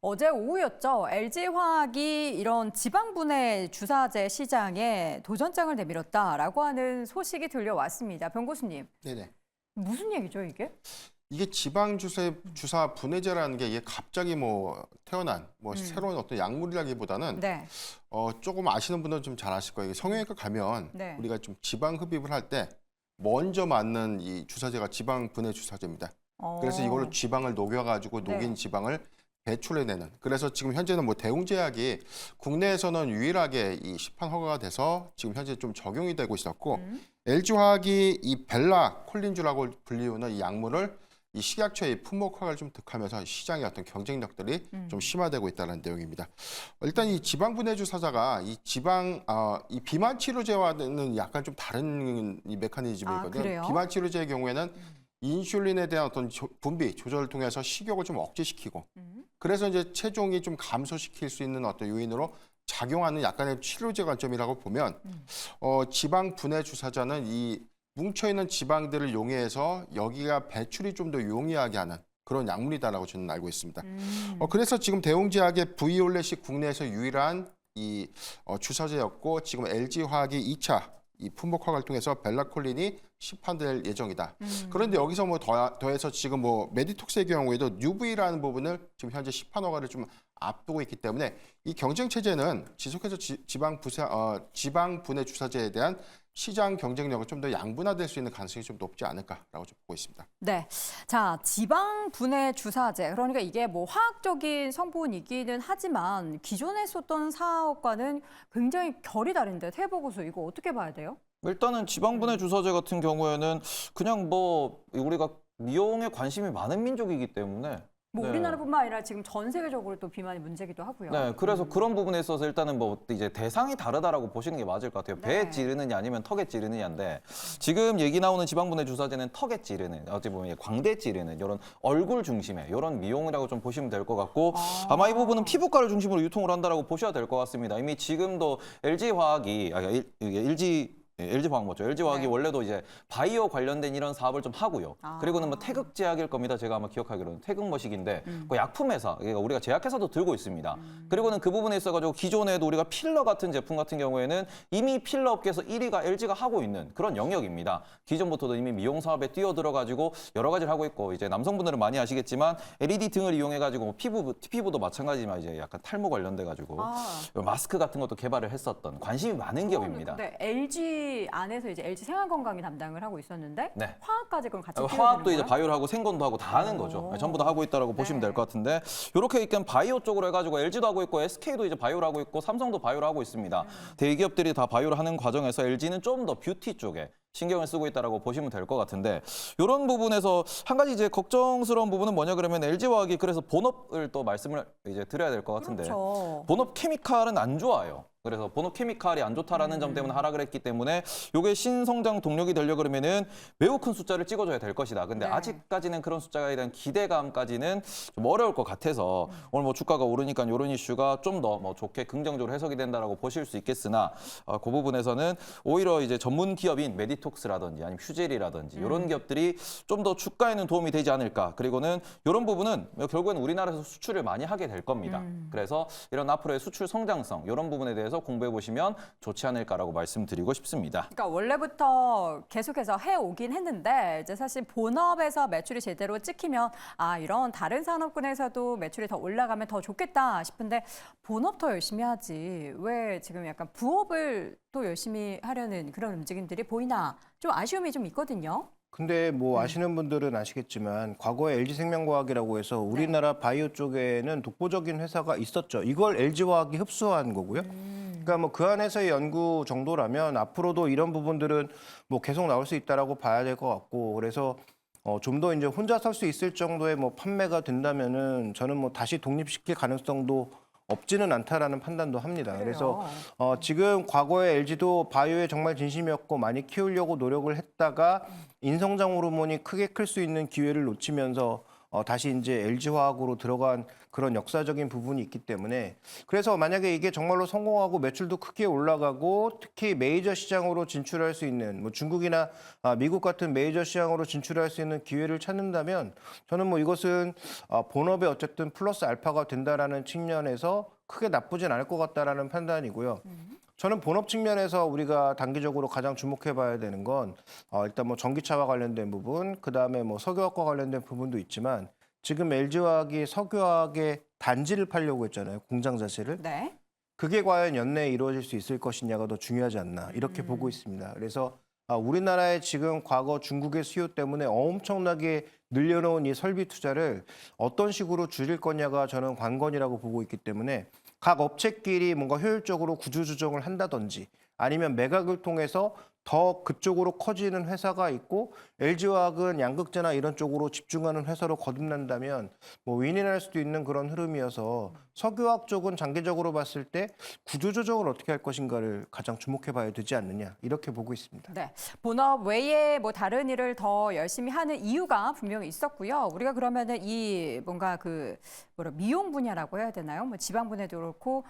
어제 오후였죠. LG화학이 이런 지방분해 주사제 시장에 도전장을 내밀었다라고 하는 소식이 들려왔습니다. 병 교수님, 네네. 무슨 얘기죠, 이게? 이게 주사 분해제라는 게 이게 갑자기 태어난 새로운 어떤 약물이라기보다는 네. 조금 아시는 분들은 좀 잘 아실 거예요. 이게 성형외과 가면 네. 우리가 좀 지방 흡입을 할 때 먼저 맞는 이 주사제가 지방 분해 주사제입니다. 그래서 이걸로 지방을 녹여가지고 녹인 네. 지방을 배출해내는. 그래서 지금 현재는 대웅제약이 국내에서는 유일하게 이 시판 허가가 돼서 지금 현재 좀 적용이 되고 있었고 LG화학이 이 벨라콜린주라고 불리우는 이 약물을 이 식약처의 품목 허가를 좀 득하면서 시장의 어떤 경쟁력들이 좀 심화되고 있다는 내용입니다. 일단 이 지방 분해 주사자가 이 이 비만 치료제와는 약간 좀 다른 이 메커니즘이거든요. 그래요? 비만 치료제의 경우에는 인슐린에 대한 어떤 분비 조절을 통해서 식욕을 좀 억제시키고 그래서 이제 체중이 좀 감소시킬 수 있는 어떤 요인으로 작용하는 약간의 치료제 관점이라고 보면 지방 분해 주사자는 이 뭉쳐있는 지방들을 용해해서 여기가 배출이 좀 더 용이하게 하는 그런 약물이다라고 저는 알고 있습니다. 그래서 지금 대웅제약의 브이올렛이 국내에서 유일한 이 주사제였고 지금 LG화학이 2차 이 품목 허가를 통해서 벨라콜린이 시판될 예정이다. 그런데 여기서 더해서 지금 메디톡스의 경우에도 UV라는 부분을 지금 현재 시판 허가를 좀 앞두고 있기 때문에 이 경쟁 체제는 지속해서 지방 분해 주사제에 대한 시장 경쟁력을 좀 더 양분화될 수 있는 가능성이 좀 높지 않을까라고 좀 보고 있습니다. 네. 자, 지방 분해 주사제. 그러니까 이게 화학적인 성분이기는 하지만 기존에 썼던 사업과는 굉장히 결이 다른데 태보고서 이거 어떻게 봐야 돼요? 일단은 지방분해 주사제 같은 경우에는 그냥 우리가 미용에 관심이 많은 민족이기 때문에 네. 우리나라뿐만 아니라 지금 전 세계적으로 또 비만이 문제기도 하고요. 네, 그래서 그런 부분에 있어서 일단은 이제 대상이 다르다라고 보시는 게 맞을 것 같아요. 배에 네. 찌르느냐 아니면 턱에 찌르느냐인데 지금 얘기 나오는 지방분해 주사제는 턱에 찌르는 어찌 보면 광대에 찌르는 이런 얼굴 중심의 이런 미용이라고 좀 보시면 될 것 같고 아마 이 부분은 피부과를 중심으로 유통을 한다라고 보셔야 될 것 같습니다. 이미 지금도 LG화학이 LG화학 맞죠? LG화학이 네. 원래도 이제 바이오 관련된 이런 사업을 좀 하고요. 아. 그리고는 태극제약일 겁니다. 제가 아마 기억하기로는 태극머식인데 그 약품회사, 그러니까 우리가 제약회사도 들고 있습니다. 그리고는 그 부분에 있어가지고 기존에도 우리가 필러 같은 제품 같은 경우에는 이미 필러 업계에서 1위가 LG가 하고 있는 그런 영역입니다. 기존부터도 이미 미용 사업에 뛰어들어가지고 여러 가지를 하고 있고 이제 남성분들은 많이 아시겠지만 LED 등을 이용해가지고 피부도 마찬가지지만 이제 약간 탈모 관련돼가지고 마스크 같은 것도 개발을 했었던 관심이 많은 기업입니다. 근데 LG 안에서 이제 LG 생활건강이 담당을 하고 있었는데 네. 화학까지 그럼 같이 화학도 이제 끼워드는 거예요? 바이오를 하고 생건도 하고 다 하는 거죠. 전부 다 하고 있다라고 보시면 될 것 같은데 이렇게 일단 바이오 쪽으로 해가지고 LG도 하고 있고 SK도 이제 바이오를 하고 있고 삼성도 바이오를 하고 있습니다. 대기업들이 다 바이오를 하는 과정에서 LG는 좀 더 뷰티 쪽에 신경을 쓰고 있다라고 보시면 될 것 같은데 이런 부분에서 한 가지 이제 걱정스러운 부분은 뭐냐 그러면 LG화학이 그래서 본업을 또 말씀을 이제 드려야 될 것 같은데 그렇죠. 본업 케미칼은 안 좋아요. 그래서 본업 케미칼이 안 좋다라는 점 때문에 하락을 했기 때문에 이게 신성장 동력이 되려 그러면은 매우 큰 숫자를 찍어줘야 될 것이다. 근데 네. 아직까지는 그런 숫자에 대한 기대감까지는 좀 어려울 것 같아서 오늘 주가가 오르니까 이런 이슈가 좀 더 좋게 긍정적으로 해석이 된다라고 보실 수 있겠으나 그 부분에서는 오히려 이제 전문 기업인 메디톡스라든지 아니면 휴젤이라든지 이런 기업들이 좀 더 주가에는 도움이 되지 않을까. 그리고는 이런 부분은 결국에는 우리나라에서 수출을 많이 하게 될 겁니다. 그래서 이런 앞으로의 수출 성장성 이런 부분에 대해서 공부해 보시면 좋지 않을까라고 말씀드리고 싶습니다. 그러니까 원래부터 계속해서 해오긴 했는데 이제 사실 본업에서 매출이 제대로 찍히면 이런 다른 산업군에서도 매출이 더 올라가면 더 좋겠다 싶은데 본업 더 열심히 하지 왜 지금 약간 부업을 또 열심히 하려는 그런 움직임들이 보이나 좀 아쉬움이 좀 있거든요. 근데 아시는 분들은 아시겠지만 과거에 LG생명과학이라고 해서 우리나라 바이오 쪽에는 독보적인 회사가 있었죠. 이걸 LG화학이 흡수한 거고요. 그러니까 그 안에서의 연구 정도라면 앞으로도 이런 부분들은 계속 나올 수 있다라고 봐야 될 것 같고 그래서 좀 더 이제 혼자 설 수 있을 정도의 판매가 된다면은 저는 다시 독립시킬 가능성도 없지는 않다라는 판단도 합니다. 그래서 지금 과거에 LG도 바이오에 정말 진심이었고 많이 키우려고 노력을 했다가 인성장 호르몬이 크게 클 수 있는 기회를 놓치면서 다시 이제 LG화학으로 들어간 그런 역사적인 부분이 있기 때문에 그래서 만약에 이게 정말로 성공하고 매출도 크게 올라가고 특히 메이저 시장으로 진출할 수 있는 뭐 중국이나 미국 같은 메이저 시장으로 진출할 수 있는 기회를 찾는다면 저는 뭐 이것은 본업에 어쨌든 플러스 알파가 된다라는 측면에서 크게 나쁘진 않을 것 같다라는 판단이고요. 저는 본업 측면에서 우리가 단기적으로 가장 주목해 봐야 되는 건 일단 뭐 전기차와 관련된 부분, 그다음에 뭐 석유화학과 관련된 부분도 있지만 지금 LG화학이 석유화학의 단지를 팔려고 했잖아요. 공장 자체를. 네. 그게 과연 연내에 이루어질 수 있을 것이냐가 더 중요하지 않나 이렇게 보고 있습니다. 그래서 우리나라의 지금 과거 중국의 수요 때문에 엄청나게 늘려놓은 이 설비 투자를 어떤 식으로 줄일 거냐가 저는 관건이라고 보고 있기 때문에 각 업체끼리 뭔가 효율적으로 구조조정을 한다든지 아니면 매각을 통해서 더 그쪽으로 커지는 회사가 있고 LG화학은 양극재나 이런 쪽으로 집중하는 회사로 거듭난다면 뭐 윈윈할 수도 있는 그런 흐름이어서 석유화학 쪽은 장기적으로 봤을 때 구조조정을 어떻게 할 것인가를 가장 주목해봐야 되지 않느냐 이렇게 보고 있습니다. 네, 본업 외에 뭐 다른 일을 더 열심히 하는 이유가 분명히 있었고요. 우리가 그러면은 이 뭔가 그 미용 분야라고 해야 되나요? 뭐 지방 분야도 그렇고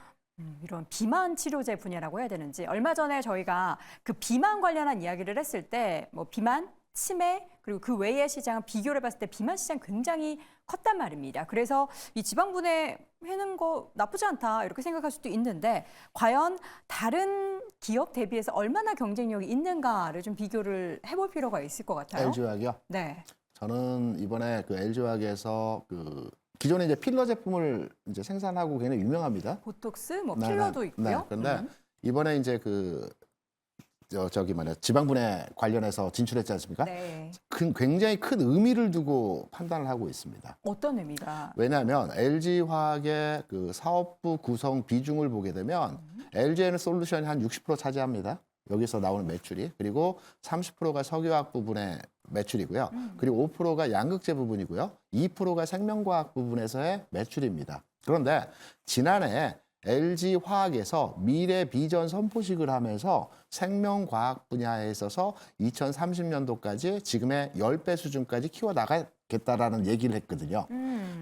이런 비만 치료제 분야라고 해야 되는지 얼마 전에 저희가 그 비만 관련한 이야기를 했을 때 뭐 비만, 치매 그리고 그 외의 시장을 비교를 해봤을 때 비만 시장 굉장히 컸단 말입니다. 그래서 이 지방 분해 해는 거 나쁘지 않다 이렇게 생각할 수도 있는데 과연 다른 기업 대비해서 얼마나 경쟁력이 있는가를 좀 비교를 해볼 필요가 있을 것 같아요. LG화학이요? 네. 저는 이번에 그 LG화학에서 그 기존에 이제 필러 제품을 이제 생산하고 굉장히 유명합니다. 보톡스, 뭐 네, 필러도 네, 있고요. 네. 그런데 이번에 이제 그 저기 뭐냐 지방분해 관련해서 진출했지 않습니까? 네. 굉장히 큰 의미를 두고 판단을 하고 있습니다. 어떤 의미가? 왜냐하면 LG화학의 그 사업부 구성 비중을 보게 되면 LG에는 솔루션이 한 60% 차지합니다. 여기서 나오는 매출이. 그리고 30%가 석유화학 부분의 매출이고요. 그리고 5%가 양극재 부분이고요. 2%가 생명과학 부분에서의 매출입니다. 그런데 지난해 LG화학에서 미래 비전 선포식을 하면서 생명과학 분야에 있어서 2030년도까지 지금의 10배 수준까지 키워나가겠다라는 얘기를 했거든요.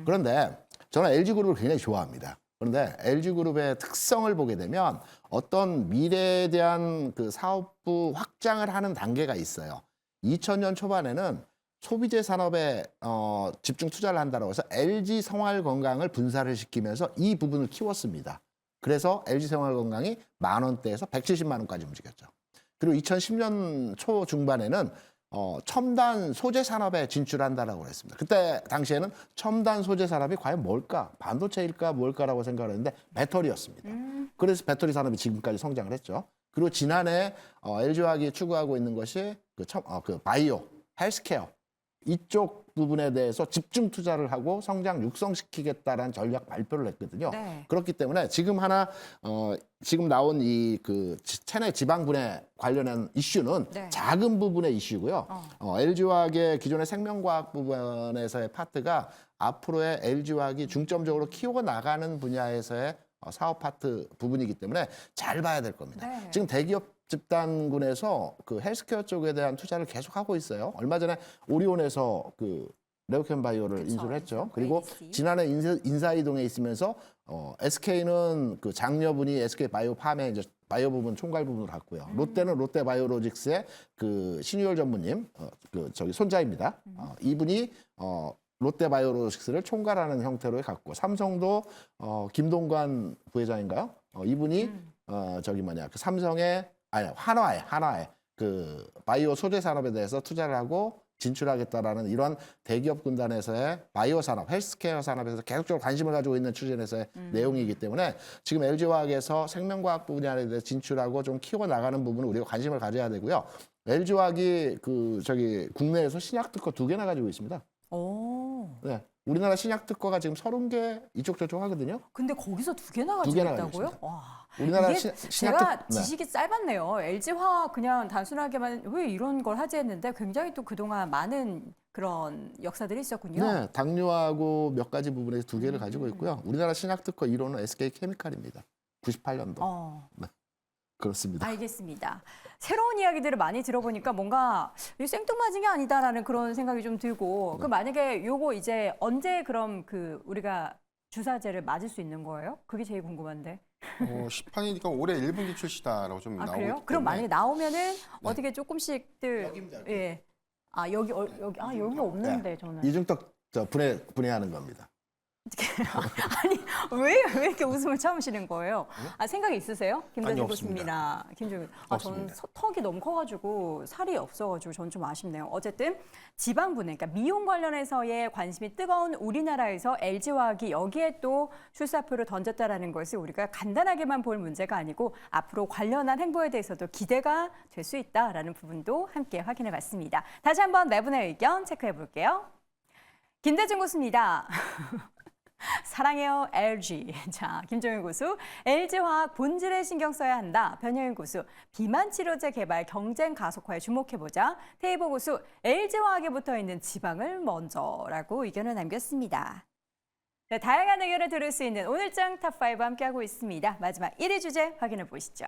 그런데 저는 LG그룹을 굉장히 좋아합니다. 그런데 LG그룹의 특성을 보게 되면 어떤 미래에 대한 그 사업부 확장을 하는 단계가 있어요. 2000년 초반에는 소비재 산업에 집중 투자를 한다고 해서 LG 생활건강을 분사를 시키면서 이 부분을 키웠습니다. 그래서 LG 생활건강이 10,000원대에서 170만 원까지 움직였죠. 그리고 2010년 초 중반에는 첨단 소재 산업에 진출한다라고 했습니다. 그때 당시에는 첨단 소재 산업이 과연 뭘까? 반도체일까 뭘까라고 생각을 했는데 배터리였습니다. 그래서 배터리 산업이 지금까지 성장을 했죠. 그리고 지난해 LG화학이 추구하고 있는 것이 그 바이오, 헬스케어 이쪽 부분에 대해서 집중 투자를 하고 성장 육성시키겠다라는 전략 발표를 했거든요. 네. 그렇기 때문에 지금 지금 나온 이 그 체내 지방 분해 관련한 이슈는 네. 작은 부분의 이슈고요. LG화학의 기존의 생명과학 부분에서의 파트가 앞으로의 LG화학이 중점적으로 키워 나가는 분야에서의 사업 파트 부분이기 때문에 잘 봐야 될 겁니다. 네. 지금 대기업 집단군에서 그 헬스케어 쪽에 대한 투자를 계속 하고 있어요. 얼마 전에 오리온에서 그 레오캠 바이오를 그쵸. 인수를 했죠. 그리고 ADC. 지난해 인사이동에 있으면서 SK는 그 장녀분이 SK 바이오팜의 이제 바이오 부분 총괄 부분을 갖고요. 롯데는 롯데 바이오로직스의 그 신유열 전무님 그 저기 손자입니다. 이분이 롯데 바이오로직스를 총괄하는 형태로 갖고 삼성도 김동관 부회장인가요? 이분이 저기 뭐냐 그 삼성의 아니 한화에 그 바이오 소재 산업에 대해서 투자를 하고 진출하겠다라는 이런 대기업 군단에서의 바이오 산업, 헬스케어 산업에서 계속적으로 관심을 가지고 있는 추진에서의 내용이기 때문에 지금 LG화학에서 생명과학 분야에 대해서 진출하고 좀 키워 나가는 부분을 우리가 관심을 가져야 되고요. LG화학이 그 저기 국내에서 신약 특허 2개나 가지고 있습니다. 오. 네. 우리나라 신약 특허가 지금 30개 이쪽 저쪽 하거든요. 근데 거기서 2개나 두 가지고 개나 있다고요? 가지고 와. 우리나라 이게 신약 제가 특 지식이 짧았네요. LG화학 그냥 단순하게만 왜 이런 걸 하지 했는데 굉장히 또 그동안 많은 그런 역사들이 있었군요. 네, 당뇨하고 몇 가지 부분에서 2개를 가지고 있고요. 우리나라 신약 특허 1호는 SK 케미칼입니다. 98년도. 어. 그렇습니다. 알겠습니다. 새로운 이야기들을 많이 들어보니까 뭔가 이 생뚱맞은 게 아니다라는 그런 생각이 좀 들고 그 만약에 요거 이제 언제 그럼 그 우리가 주사제를 맞을 수 있는 거예요? 그게 제일 궁금한데. 시판이니까 올해 1분기 출시다라고 좀 아 나오기 그래요? 때문에 그럼 만약에 나오면은 어떻게 조금씩들 예. 아 여기 여기 없는데 저는. 이중턱 분해하는 겁니다. 아니 왜 이렇게 웃음을 참으시는 거예요? 아 생각이 있으세요? 김대중 아니, 교수님이나 김종윤. 저는 없습니다. 턱이 너무 커가지고 살이 없어가지고 전 좀 아쉽네요. 어쨌든 지방 분해, 그러니까 미용 관련해서의 관심이 뜨거운 우리나라에서 LG화학이 여기에 또 출사표를 던졌다라는 것을 우리가 간단하게만 볼 문제가 아니고 앞으로 관련한 행보에 대해서도 기대가 될 수 있다라는 부분도 함께 확인해봤습니다. 다시 한번 네 분의 의견 체크해볼게요. 김대중 교수입니다. 사랑해요 LG. 자, 김종윤 고수. LG화학 본질에 신경 써야 한다. 변효인 고수. 비만 치료제 개발 경쟁 가속화에 주목해보자. 테이보 고수. LG화학에 붙어있는 지방을 먼저라고 의견을 남겼습니다. 네, 다양한 의견을 들을 수 있는 오늘장 탑5 함께하고 있습니다. 마지막 1위 주제 확인해 보시죠.